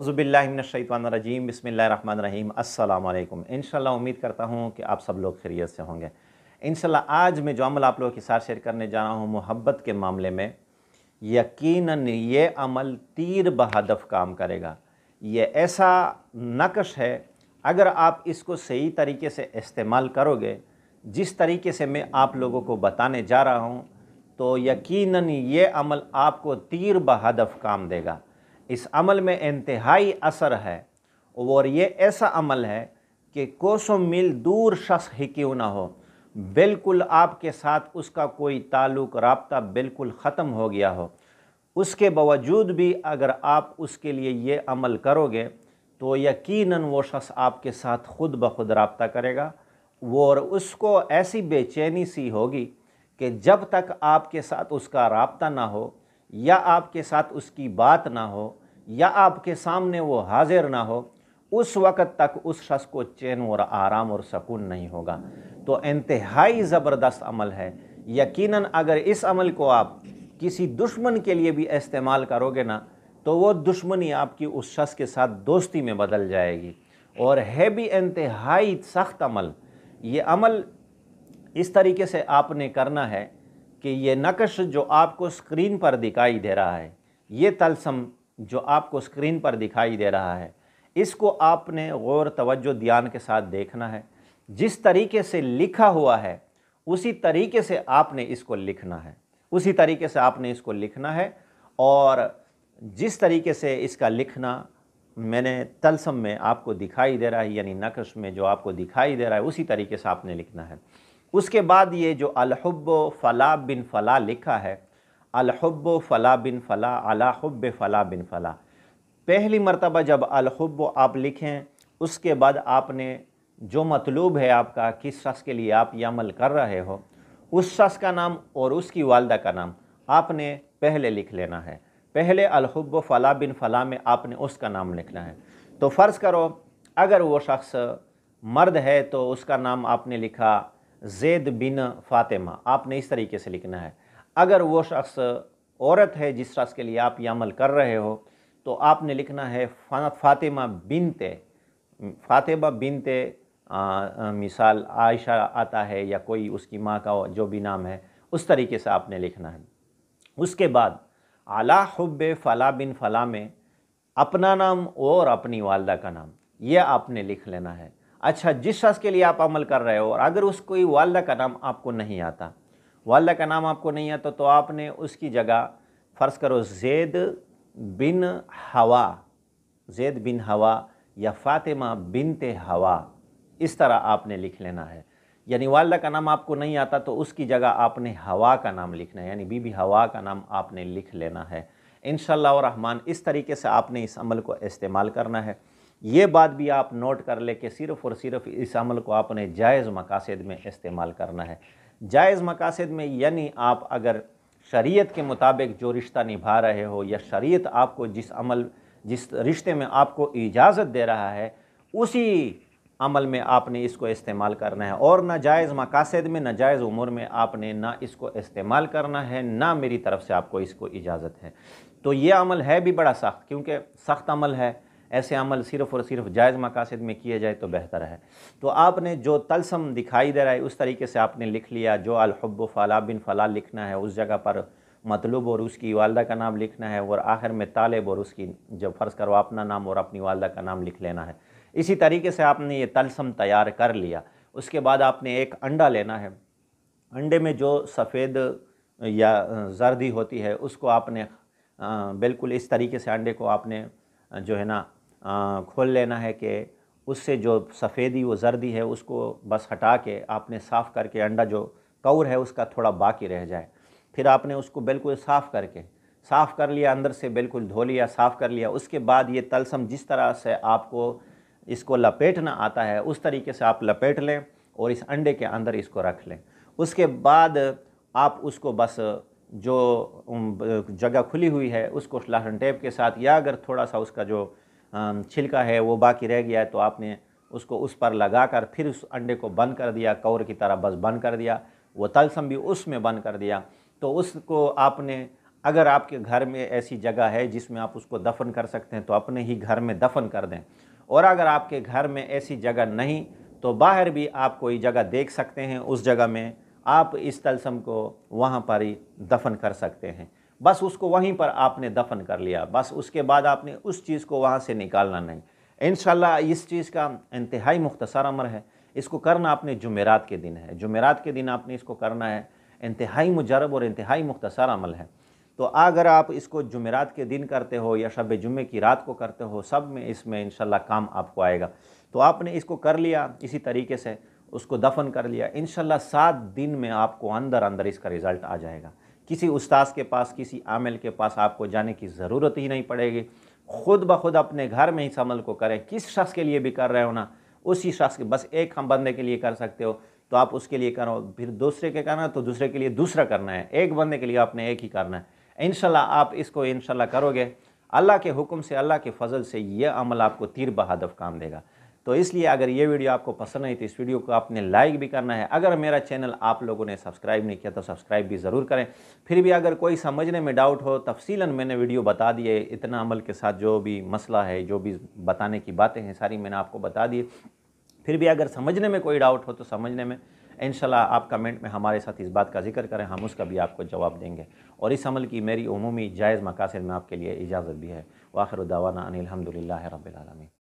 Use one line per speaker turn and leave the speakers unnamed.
औज़ुबिल्लाहिमिनश्शैतानिर्रजीम बिस्मिल्लाहिर्रहमानिर्रहीम अस्सलामु अलैकुम। इंशाअल्लाह उम्मीद करता हूँ कि आप सब लोग खैरियत से होंगे। इंशाअल्लाह आज मैं जो अमल आप लोगों के साथ शेयर करने जा रहा हूँ मोहब्बत के मामले में, यकीनन ये अमल तीर बहदफ काम करेगा। ये ऐसा नक्श है, अगर आप इसको सही तरीके से इस्तेमाल करोगे, जिस तरीके से मैं आप लोगों को बताने जा रहा हूँ, तो यकीनन ये अमल आपको तीर बहदफ काम देगा। इस अमल में इंतहाई असर है और ये ऐसा अमल है कि कोसों मील दूर शख्स ही क्यों ना हो, बिल्कुल आपके साथ उसका कोई ताल्लुक़ राब्ता बिल्कुल ख़त्म हो गया हो, उसके बावजूद भी अगर आप उसके लिए ये अमल करोगे तो यकीनन वो शख्स आपके साथ खुद ब खुद राब्ता करेगा। और उसको ऐसी बेचैनी सी होगी कि जब तक आपके साथ उसका राब्ता ना हो, या आपके साथ उसकी बात ना हो, या आपके सामने वो हाजिर ना हो, उस वक़्त तक उस शख्स को चैन और आराम और सुकून नहीं होगा। तो इंतहाई ज़बरदस्त अमल है। यकीनन अगर इस अमल को आप किसी दुश्मन के लिए भी इस्तेमाल करोगे ना, तो वो दुश्मनी आपकी उस शख्स के साथ दोस्ती में बदल जाएगी। और है भी इंतहाई सख्त अमल। ये अमल इस तरीके से आपने करना है कि ये नक्श जो आपको स्क्रीन पर दिखाई दे रहा है, ये तलस्म जो आपको स्क्रीन पर दिखाई दे रहा है, इसको आपने गौर तवज्जो ध्यान के साथ देखना है। जिस तरीके से लिखा हुआ है उसी तरीके से आपने इसको लिखना है, उसी तरीके से आपने इसको लिखना है। और जिस तरीके से इसका लिखना मैंने तलस्म में आपको दिखाई दे रहा है, यानी नक्श में जो आपको दिखाई दे रहा है, उसी तरीके से आपने लिखना है। उसके बाद ये जो अलहुब्ब फ़ला बिन फ़ला लिखा है, अलहुब्ब फ़ला बिन फ़ला अला हुब्ब फ़ला बिन फ़ला, पहली मरतबा जब अलहुब्ब आप लिखें, उसके बाद आपने जो मतलूब है आपका, किस शख्स के लिए आप ये अमल कर रहे हो, उस शख्स का नाम और उसकी वालदा का नाम आपने पहले लिख लेना है। पहले अलहुब्ब फ़ला बिन फ़ला में आपने उसका नाम लिखना है। तो फ़र्ज़ करो अगर वो शख्स मर्द है तो उसका नाम आपने लिखा ज़ैद बिन फ़ातिमा, आपने इस तरीके से लिखना है। अगर वो शख्स औरत है जिस शख्स के लिए आप ये अमल कर रहे हो, तो आपने लिखना है फ़ातिमा बिनते मिसाल आयशा आता है या कोई उसकी माँ का जो भी नाम है, उस तरीके से आपने लिखना है। उसके बाद अला हुब्बे फ़ला बिन फ़ला में अपना नाम और अपनी वालदा का नाम ये आपने लिख लेना है। अच्छा, जिस शख्स के लिए आप अमल कर रहे हो और अगर उसको वालदा का नाम आपको नहीं आता, वालदा का नाम आपको नहीं आता, तो आपने उसकी जगह फ़र्ज़ करो ज़ैद बिन हवा या फ़ातिमा बिनते हवा, इस तरह आपने लिख लेना है। यानी वालदा का नाम आपको नहीं आता तो उसकी जगह आपने हवा का नाम लिखना है, यानी बीबी हवा का नाम आपने लिख लेना है। इंशाअल्लाह रहमान इस तरीके से आपने इस अमल को इस्तेमाल करना है। ये बात भी आप नोट कर ले कि सिर्फ़ और सिर्फ इस अमल को आपने जायज़ मकासद में इस्तेमाल करना है। जायज़ मकासद में यानी आप अगर शरीयत के मुताबिक जो रिश्ता निभा रहे हो, या शरीयत आपको जिस रिश्ते में आपको इजाज़त दे रहा है, उसी अमल में आपने इसको इस्तेमाल करना है। और नाजायज़ मकासद में, नाजायज़ उमूर में आपने ना इसको इस्तेमाल करना है, ना मेरी तरफ से आपको इसको इजाज़त है। तो ये अमल है भी बड़ा सख्त, क्योंकि सख्त अमल है। ऐसे अमल सिर्फ़ और सिर्फ जायज़ मकासद में किए जाए तो बेहतर है। तो आपने जो तलस्म दिखाई दे रहा है उस तरीके से आपने लिख लिया। जो अलहुब्ब फ़ला बिन फ़ला लिखना है, उस जगह पर मतलूब और उसकी वालदा का नाम लिखना है, और आखिर में तालिब और उसकी जब फ़र्ज़ करो अपना नाम और अपनी वालदा का नाम लिख लेना है। इसी तरीके से आपने ये तलस्म तैयार कर लिया। उसके बाद आपने एक अंडा लेना है। अंडे में जो सफ़ेद या जर्दी होती है उसको आपने बिल्कुल इस तरीके से अंडे को आपने जो है ना खोल लेना है कि उससे जो सफ़ेदी वो जर्दी है उसको बस हटा के आपने साफ़ करके, अंडा जो कवर है उसका थोड़ा बाकी रह जाए, फिर आपने उसको बिल्कुल साफ़ कर लिया, अंदर से बिल्कुल धो लिया, साफ़ कर लिया। उसके बाद ये तलस्म जिस तरह से आपको इसको लपेटना आता है उस तरीके से आप लपेट लें और इस अंडे के अंदर इसको रख लें। उसके बाद आप उसको बस जो जगह खुली हुई है उसको लहसुन टेप के साथ, या अगर थोड़ा सा उसका जो छिलका है वो बाकी रह गया है तो आपने उसको उस पर लगाकर फिर उस अंडे को बंद कर दिया, कवर की तरह बस बंद कर दिया, वो तलस्म भी उसमें बंद कर दिया। तो उसको आपने अगर आपके घर में ऐसी जगह है जिसमें आप उसको दफन कर सकते हैं तो अपने ही घर में दफन कर दें, और अगर आपके घर में ऐसी जगह नहीं तो बाहर भी आप कोई जगह देख सकते हैं, उस जगह में आप इस तलस्म को वहाँ पर ही दफन कर सकते हैं। बस उसको वहीं पर आपने दफन कर लिया, बस उसके बाद आपने उस चीज़ को वहाँ से निकालना नहीं। इंशाल्लाह इस चीज़ का इंतहाई मुख्तसर अमर है, इसको करना आपने जुमेरात के दिन है, जुमेरात के दिन आपने इसको करना है। इंतहाई मुजरब और इंतहाई मुख्तसर अमल है। तो अगर आप इसको जुमेरात के दिन करते हो या शब जुम्मे की रात को करते हो, सब में इसमें इंशाल्लाह काम आपको आएगा। तो आपने इसको कर लिया, इसी तरीके से उसको दफन कर लिया, इंशाल्लाह 7 दिन में आपको अंदर अंदर इसका रिज़ल्ट आ जाएगा। किसी उस्ताद के पास, किसी आमिल के पास आपको जाने की ज़रूरत ही नहीं पड़ेगी। खुद ब खुद अपने घर में इस अमल को करें। किस शख्स के लिए भी कर रहे हो ना, उसी शख्स के, बस एक हम बंदे के लिए कर सकते हो तो आप उसके लिए करो, फिर दूसरे के करना तो दूसरे के लिए दूसरा करना है, एक बंदे के लिए आपने एक ही करना है। इंशाल्लाह आप इसको इंशाल्लाह करोगे, अल्लाह के हुक्म से, अल्लाह के फजल से ये अमल आपको तीर बहादफ काम देगा। तो इसलिए अगर ये वीडियो आपको पसंद आई तो इस वीडियो को आपने लाइक भी करना है। अगर मेरा चैनल आप लोगों ने सब्सक्राइब नहीं किया तो सब्सक्राइब भी ज़रूर करें। फिर भी अगर कोई समझने में डाउट हो, तफसीलन मैंने वीडियो बता दिए, इतना अमल के साथ जो भी मसला है, जो भी बताने की बातें हैं, सारी मैंने आपको बता दी। फिर भी अगर समझने में कोई डाउट हो तो समझने में इंशाल्लाह आप कमेंट में हमारे साथ इस बात का जिक्र करें, हम उसका भी आपको जवाब देंगे। और इस अमल की मेरी उमूमी जायज़ मकासद में आपके लिए इजाज़त भी है। व आखिर दावाना अनिल हम्दुलिल्लाहि रब्बिल आलमीन।